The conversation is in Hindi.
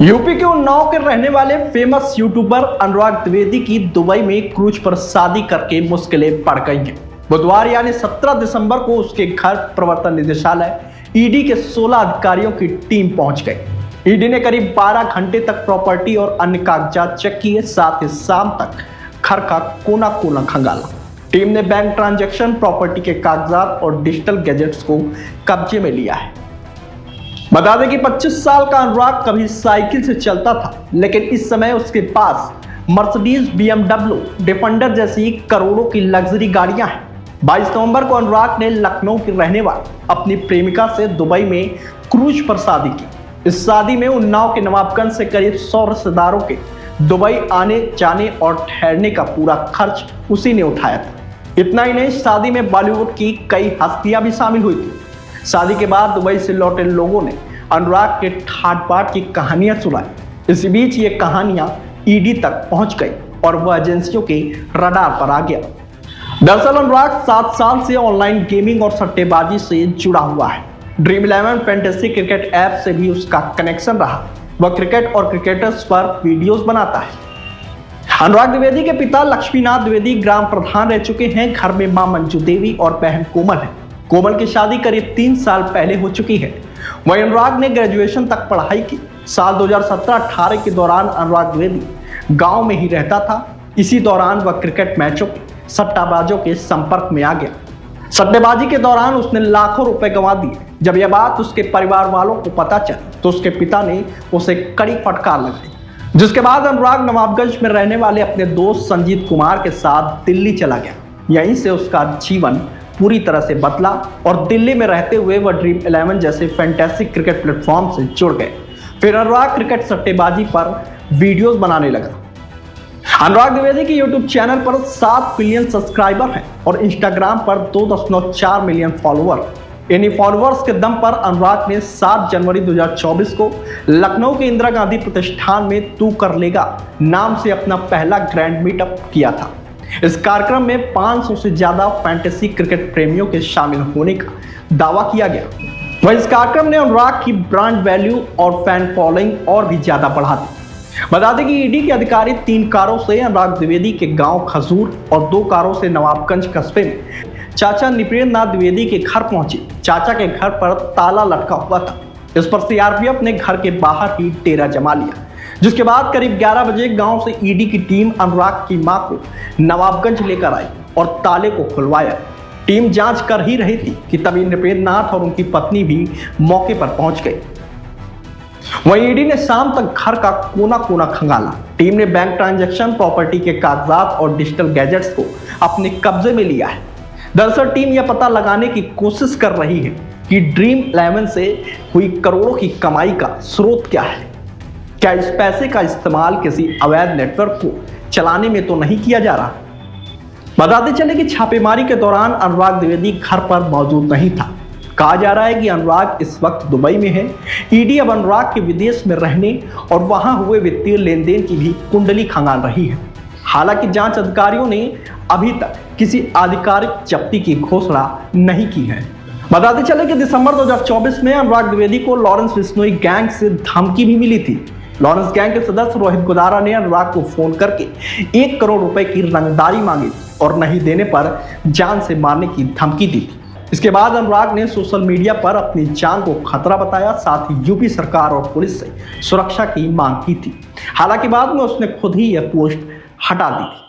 यूपी के उन्नाव के रहने वाले फेमस यूट्यूबर अनुराग द्विवेदी की दुबई में क्रूज पर शादी करके मुश्किलें बढ़ गई हैं। बुधवार यानी 17 दिसंबर को उसके घर प्रवर्तन निदेशालय ईडी के 16 अधिकारियों की टीम पहुंच गई। ईडी ने करीब 12 घंटे तक प्रॉपर्टी और अन्य कागजात चेक किए, साथ ही शाम तक घर का कोना कोना खंगाला। टीम ने बैंक ट्रांजैक्शन, प्रॉपर्टी के कागजात और डिजिटल गैजेट्स को कब्जे में लिया है। बता दें कि 25 साल का अनुराग कभी साइकिल से चलता था, लेकिन इस समय उसके पास मर्सिडीज, BMW, डिफेंडर जैसी करोड़ों की लग्जरी गाड़ियां हैं। 22 नवंबर को अनुराग ने लखनऊ की रहने वाली अपनी प्रेमिका से दुबई में क्रूज पर शादी की। इस शादी में उन्नाव के नवाबगंज से करीब 100 रिश्तेदारों के दुबई आने जाने और ठहरने का पूरा खर्च उसी ने उठाया था। इतना ही नहीं, शादी में बॉलीवुड की कई हस्तियां भी शामिल हुई थी। शादी के बाद दुबई से लौटे लोगों ने अनुराग के ठाट बाट की कहानियां सुनाई। इसी बीच ये कहानियां ईडी तक पहुंच गई और वह एजेंसियों के रडार पर आ गया। दरअसल अनुराग 7 साल से ऑनलाइन गेमिंग और सट्टेबाजी से जुड़ा हुआ है। ड्रीम 11 फैंटेसी क्रिकेट ऐप से भी उसका कनेक्शन रहा। वह क्रिकेट और क्रिकेटर्स पर वीडियोस बनाता है। अनुराग द्विवेदी के पिता लक्ष्मीनाथ द्विवेदी ग्राम प्रधान रह चुके हैं। घर में मां मंजू देवी और बहन कोमल है। कोमल की शादी करीब 3 साल पहले हो चुकी है। वहीं अनुराग ने ग्रेजुएशन तक पढ़ाई की। साल 2017-18 के दौरान अनुराग द्विवेदी गांव में ही रहता था। इसी दौरान वह क्रिकेट मैचों के सट्टाबाजों के संपर्क में आ गया। सट्टेबाजी के दौरान उसने लाखों रुपए गंवा दिए। जब यह बात उसके परिवार वालों को पता चली तो उसके पिता ने उसे कड़ी फटकार लगाई, जिसके बाद अनुराग नवाबगंज में रहने वाले अपने दोस्त संजीत कुमार के साथ दिल्ली चला गया। यहीं से उसका जीवन पूरी तरह से बदला और दिल्ली में रहते हुए वह ड्रीम 11 जैसे फैंटेसी क्रिकेट प्लेटफॉर्म से जुड़ गए। फिर अनुराग क्रिकेट सट्टेबाजी पर वीडियोस बनाने लगा। अनुराग द्विवेदी के यूट्यूब चैनल पर 7 मिलियन सब्सक्राइबर हैं और इंस्टाग्राम पर 2.4 मिलियन फॉलोअर। इन्हीं फॉलोअर्स के दम पर अनुराग ने 7 जनवरी 2024 को लखनऊ के इंदिरा गांधी प्रतिष्ठान में तू कर लेगा नाम से अपना पहला ग्रैंड मीटअप किया था। इस कार्यक्रम में 500 से ज्यादा फैंटेसी क्रिकेट प्रेमियों के शामिल होने का दावा किया गया। वह इस कार्यक्रम ने अनुराग की ब्रांड वैल्यू और फैन फॉलोइंग और भी ज्यादा बढ़ा दी। बता दें कि ईडी के अधिकारी 3 कारों से अनुराग द्विवेदी के गांव खजूर और 2 कारों से नवाबगंज कस्बे में चाचा नृपेंद्रनाथ द्विवेदी के घर पहुंचे। चाचा के घर पर ताला लटका हुआ था। इस पर सीआरपीएफ ने घर के बाहर ही डेरा जमा लिया, जिसके बाद करीब 11 बजे गांव से ईडी की टीम अनुराग की मां को नवाबगंज लेकर आई और ताले को खुलवाया। टीम जांच कर ही रही थी कि तभी नृपेंद्रनाथ और उनकी पत्नी भी मौके पर पहुंच गई। वहीं ईडी ने शाम तक घर का कोना कोना खंगाला। टीम ने बैंक ट्रांजैक्शन, प्रॉपर्टी के कागजात और डिजिटल गैजेट्स को अपने कब्जे में लिया है। दरअसल टीम यह पता लगाने की कोशिश कर रही है कि ड्रीम 11 से हुई करोड़ों की कमाई का स्रोत क्या है। क्या इस पैसे का इस्तेमाल किसी अवैध नेटवर्क को चलाने में तो नहीं किया जा रहा। बताते चले कि छापेमारी के दौरान अनुराग द्विवेदी घर पर मौजूद नहीं था। कहा जा रहा है कि अनुराग इस वक्त दुबई में है। ईडी अब अनुराग के विदेश में रहने और वहां हुए वित्तीय लेन देन की भी कुंडली खंगाल रही है। हालांकि जांच अधिकारियों ने अभी तक किसी आधिकारिक जब्ती की घोषणा नहीं की है। बताते चले कि दिसंबर 2024 में अनुराग द्विवेदी को लॉरेंस बिश्नोई गैंग से धमकी भी मिली थी। लॉरेंस गैंग के सदस्य रोहित गुदारा ने अनुराग को फोन करके 1 करोड़ रुपए की रंगदारी मांगी और नहीं देने पर जान से मारने की धमकी दी थी। इसके बाद अनुराग ने सोशल मीडिया पर अपनी जान को खतरा बताया, साथ ही यूपी सरकार और पुलिस से सुरक्षा की मांग की थी। हालांकि बाद में उसने खुद ही यह पोस्ट हटा दी थी।